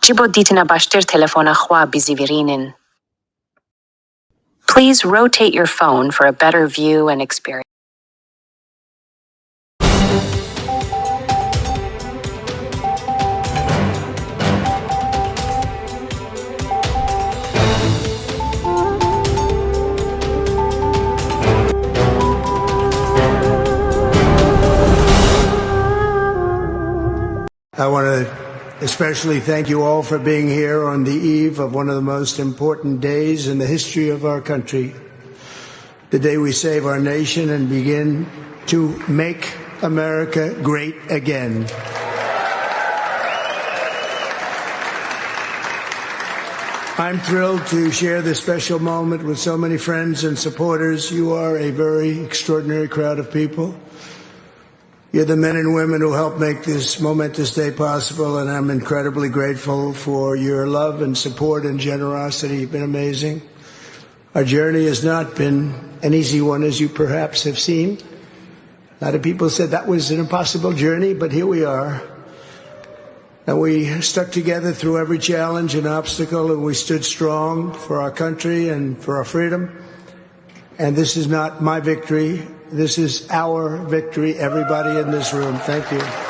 جیبو دیتنا باشتر تلفون خوا بیزیویرینن. Please rotate your phone for a better view and experience. I want to especially thank you all for being here on the eve of one of the most important days in the history of our country, the day we save our nation and begin to make America great again. I'm thrilled to share this special moment with so many friends and supporters. You are a very extraordinary crowd of people. You're the men and women who helped make this momentous day possible, and I'm incredibly grateful for your love and support and generosity. You've been amazing. Our journey has not been an easy one, as you perhaps have seen. A lot of people said that was an impossible journey, but here we are. And we stuck together through every challenge and obstacle, and we stood strong for our country and for our freedom. And this is not my victory. This is our victory, everybody in this room. Thank you.